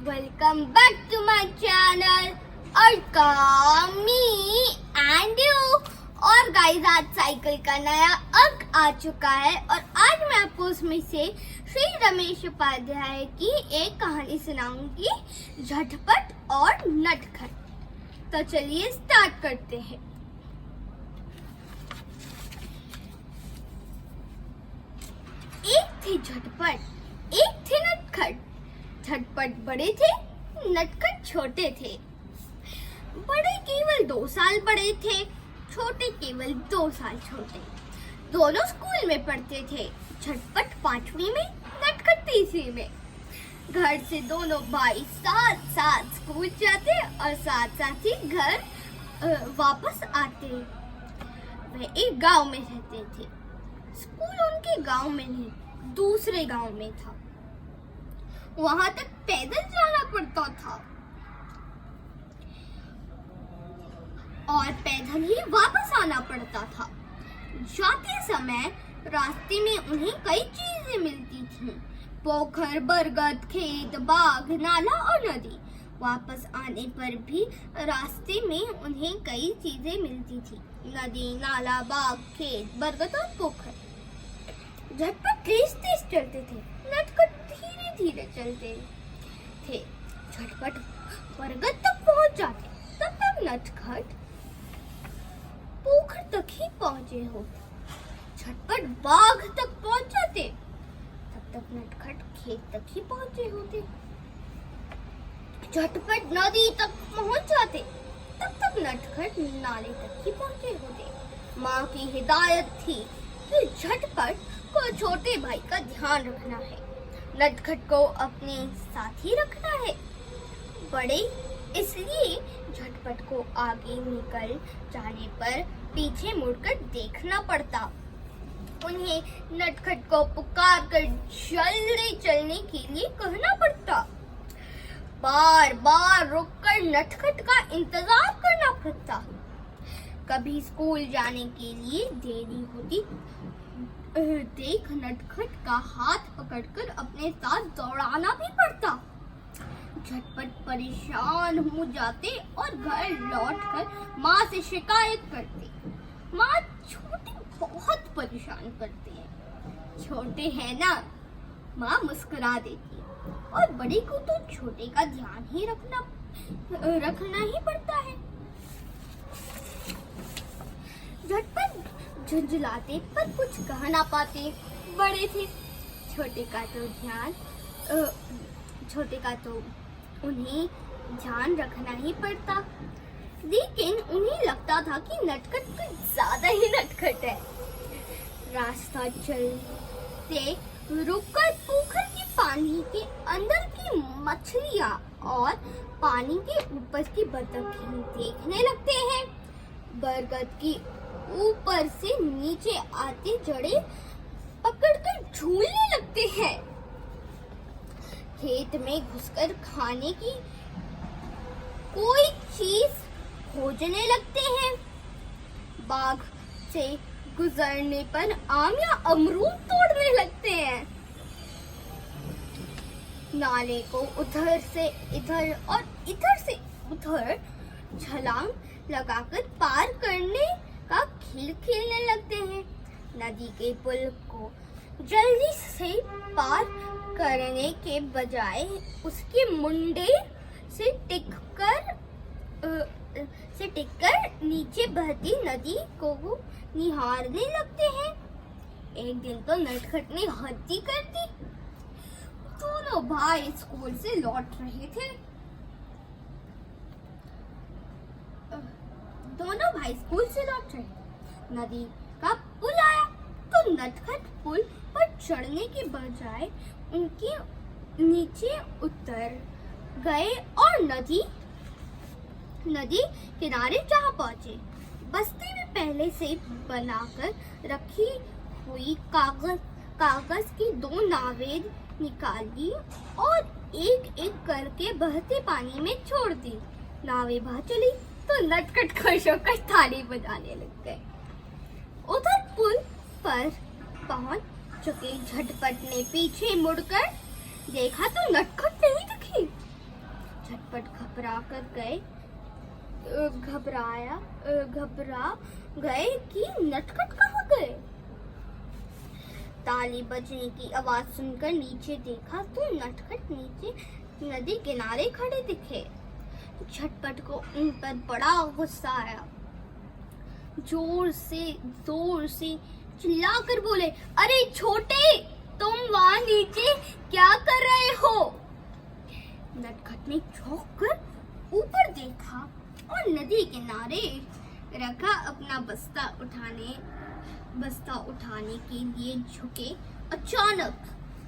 Welcome back to my channel me and you. और guys आज cycle का नया अंक आ चुका है और आज मैं आपको उसमें से श्री रमेश उपाध्याय की एक कहानी सुनाऊंगी, झटपट और नटखट। तो चलिए स्टार्ट करते हैं। एक थे झटपट, एक थे नटखट। झटपट बड़े थे, नटखट छोटे थे। बड़े केवल 2 साल बड़े थे, छोटे केवल 2 साल छोटे। दोनों स्कूल में पढ़ते थे, झटपट 5वीं में, नटखट 3वीं में। घर से दोनों भाई साथ साथ स्कूल जाते और साथ साथ ही घर वापस आते। वे एक गांव में रहते थे। स्कूल उनके गांव में नहीं, दूसरे गांव में था। वहां तक पैदल जाना पड़ता था और पैदल ही वापस आना पड़ता था। जाते समय रास्ते में उन्हें कई चीजें मिलती थीं, पोखर, बरगद, खेत, बाग, नाला और नदी। वापस आने पर भी रास्ते में उन्हें कई चीजें मिलती थी, नदी, नाला, बाग, खेत, बरगद और पोखर। झटपट तेज तेज चलते थे, नटखट धीरे धीरे चलते थे। झटपट बरगद तक पहुंच जाते, तब तक नटखट पोखर तक ही पहुंचे होते। झटपट बाग तक पहुंच जाते, तब तक नटखट खेत तक ही पहुंचे होते। झटपट नदी तक पहुंच जाते, तब तक नटखट नाले तक ही पहुंचे होते। माँ की हिदायत थी कि झटपट को छोटे भाई का ध्यान रखना है, नटखट को अपने साथ ही रखना है। बड़े इसलिए झटपट को आगे निकल जाने पर पीछे मुड़कर देखना पड़ता। उन्हें नटखट को पुकार कर जल्दी चलने के लिए कहना पड़ता। बार बार रुककर नटखट का इंतजार करना पड़ता। कभी स्कूल जाने के लिए देरी होती देख नटखट का हाथ पकड़कर अपने साथ दौड़ाना भी पड़ता। झटपट परेशान हो जाते और घर लौटकर माँ से शिकायत करते। माँ छोटे बहुत परेशान करते हैं। छोटे हैं ना, माँ मुस्कुरा देती और बड़े को तो छोटे का ध्यान ही रखना ही पड़ता है। झटपट झुंझलाते पर कुछ कह ना पाते। बड़े थे, छोटे का तो उन्हें ध्यान रखना ही पड़ता। लेकिन उन्हें लगता था कि नटखट कुछ ज्यादा ही नटखट है। रास्ता चलते रुककर पोखर के पानी के अंदर की मछलियां और पानी के ऊपर की बतखें देखने लगते हैं। बरगद की ऊपर से नीचे आते जड़े पकड़कर झूलने लगते हैं। खेत में घुसकर खाने की कोई चीज खोजने लगते हैं। बाग से गुजरने पर आम या अमरूद तोड़ने लगते हैं। नाले को उधर से इधर और इधर से उधर छलांग लगाकर पार करने का खेल खेलने लगते हैं। नदी के पुल को जल्दी से पार करने के बजाय उसके मुंडे से टिककर नीचे बहती नदी को निहारने लगते हैं। एक दिन तो नटखट ने हद ही कर दी। दोनों भाई स्कूल से लौट रहे थे। नदी का पुल आया तो नटखट पुल पर चढ़ने के बजाय उनके नीचे उतर गए और नदी किनारे जा पहुंचे। बस्ती में पहले से बनाकर रखी हुई कागज की 2 नावें निकाली और एक एक करके बहते पानी में छोड़ दी। नावें बह चली तो नटखट खुश होकर ताली बजाने लग गए। उधर पुल पर पहुंच चुके झटपट ने पीछे मुड़कर देखा तो नटखट नहीं दिखी। घबरा गए कि नटखट कहाँ गए। ताली बजने की आवाज सुनकर नीचे देखा तो नटखट नीचे नदी किनारे खड़े दिखे। झटपट को उन पर बड़ा गुस्सा आया। जोर से चिल्लाकर बोले, अरे छोटे, तुम वहां नीचे क्या कर रहे हो। नटखट ने चौंक कर ऊपर देखा और नदी किनारे रखा अपना बस्ता उठाने के लिए झुके। अचानक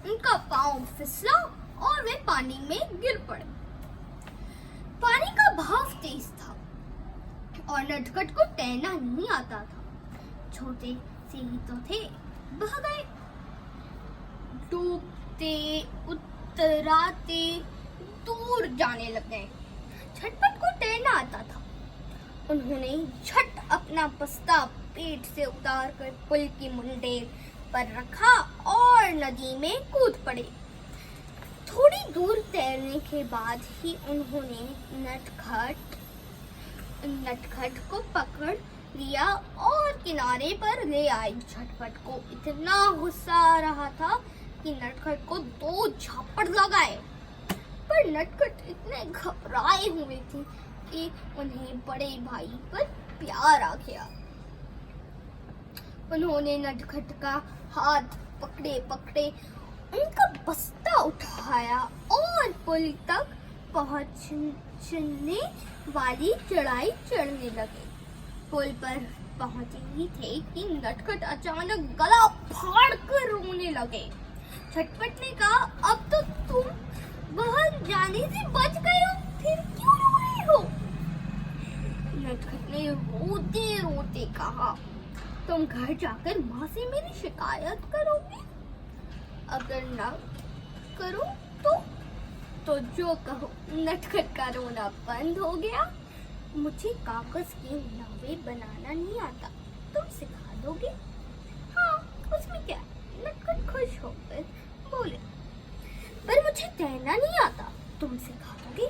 उनका पांव फिसला और वे पानी में गिर पड़े। पानी का बहाव तेज था और नटखट को तैरना नहीं आता था। छोटे से ही तो थे, बह गए। डूबते उतराते दूर जाने लग गए। झटपट को तैरना आता था। उन्होंने झट अपना बस्ता पेट से उतार कर पुल की मुंडेर पर रखा और नदी में कूद पड़े। थोड़ी दूर तैरने के बाद ही उन्होंने नटखट को पकड़ लिया और किनारे पर ले आए। झटपट को इतना गुस्सा आ रहा था कि नटखट को 2 झापड़ लगाए, पर नटखट इतने घबराए हुए थे कि उन्हें बड़े भाई पर प्यार आ गया। उन्होंने नटखट का हाथ पकड़े उनका बस्ता उठाया और पुल तक पहुंचने वाली चढ़ाई चढ़ने लगे। पुल पर पहुंचे ही थे कि नटखट अचानक गला फाड़ कर रोने लगे। झटपट ने कहा, अब तो तुम वहां जाने से बच गए हो, फिर क्यों रो रहे हो। नटखट ने रोते रोते कहा, तुम घर जाकर माँ से मेरी शिकायत करोगे। अगर ना करो तो जो कहो। नटखट का रोना बंद हो गया। मुझे कागज की नावें बनाना नहीं आता, तुम सिखा दोगे। हाँ, उसमें क्या। नटखट खुश होकर बोले, पर मुझे तैरना नहीं आता, तुम सिखा दोगे।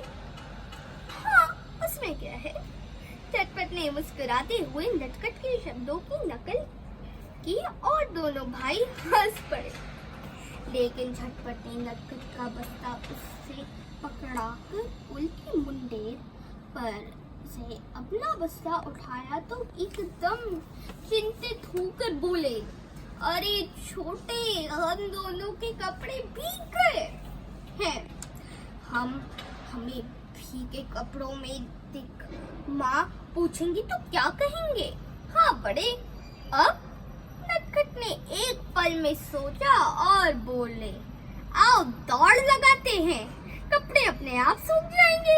हाँ, उसमें क्या है। झटपट ने मुस्कुराते हुए नटखट के शब्दों की नकल की और दोनों भाई हंस पड़े। लेकिन झटपट ने नटखट का बस्ता उससे पकड़ाकर पुल की मुंडेर पर से अपना बस्ता उठाया तो एकदम चिंतित होकर बोले, अरे छोटे, हम दोनों के कपड़े भीग गए हैं। हमें भीगे कपड़ों में दिख माँ पूछेंगी तो क्या कहेंगे। हाँ बड़े। अब नटखट ने एक पल में सोचा और बोले, आओ दौड़ लगाते हैं, कपड़े अपने आप सूख जाएंगे।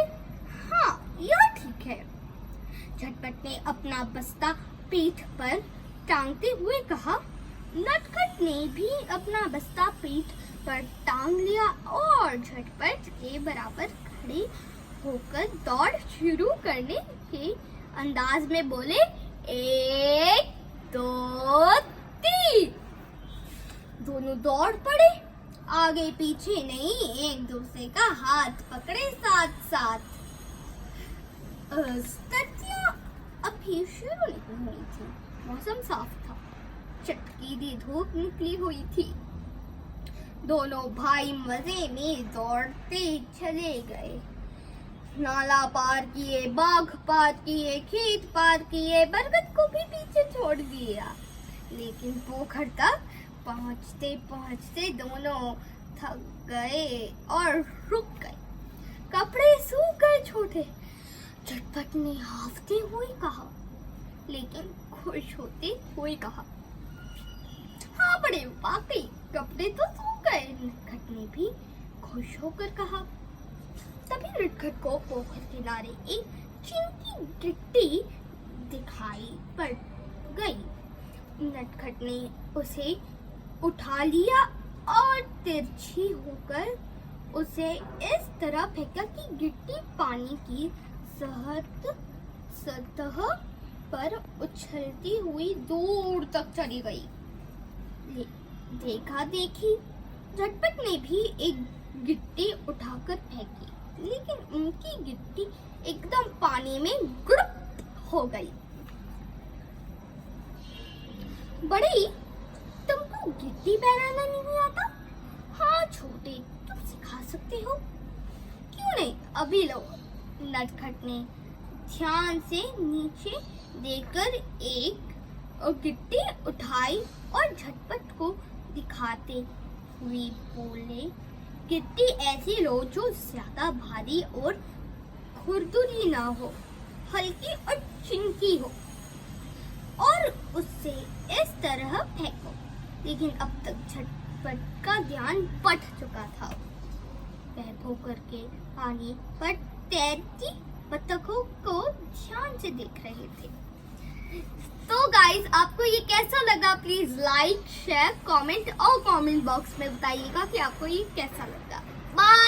हाँ, यह ठीक है। झटपट ने अपना बस्ता पीठ पर टांगते हुए कहा। नटखट ने भी अपना बस्ता पीठ पर टांग लिया और झटपट के बराबर खड़े होकर दौड़ शुरू करने के अंदाज में बोले, 1 2 3। दोनों दौड़ पड़े, आगे पीछे नहीं, एक दूसरे का हाथ पकड़े साथ साथ। स्थितियां अभी शुरू नहीं हुई थी। मौसम साफ था, चटकीली धूप निकली हुई थी। दोनों भाई मजे में दौड़ते चले गए। नाला पार किए, बाग पार किए, खेत पार किए, बरगद को भी पीछे छोड़ दिया। लेकिन पोखर तक पहुंचते पहुंचते दोनों थक गए और रुक गए। कपड़े सूख गए छोटे। झटपट ने हाफते हुए कहा, लेकिन खुश होते हुए कहा, हाँ बड़े, वाकई कपड़े तो सूख गए। नटखट ने भी खुश होकर कहा। तभी नटखट को पोखर किनारे एक चिंकी गिट्टी दिखाई पड़ गई। नटखट ने उसे उठा लिया और तिरछी होकर उसे इस तरह फेंका कि गिट्टी पानी की सतह पर उछलती हुई दूर तक चली गई। देखा देखी झटपट ने भी एक गिट्टी उठाकर फेंकी। लेकिन उनकी गिट्टी एकदम पानी में गुड़प हो गई। बड़े, तुमको गिट्टी बनाना नहीं आता? हाँ छोटे, तुम सिखा सकते हो। क्यों नहीं, अभी लो। नटखट ने ध्यान से नीचे देखकर एक गिट्टी उठाई और झटपट को दिखाते हुए बोले, गिट्टी ऐसी लो जो ज्यादा भारी और खुरदुरी ना हो, हल्की और चिनकी हो, और उससे इस तरह फेंको। लेकिन अब तक झटपट का ध्यान बट चुका था। वह भौंकर के पानी पर तैरती बतखों को ध्यान से देख रहे थे। तो गाइस, आपको ये कैसा लगा? प्लीज लाइक, शेयर, कमेंट और कमेंट बॉक्स में बताइएगा कि आपको ये कैसा लगा। बाय।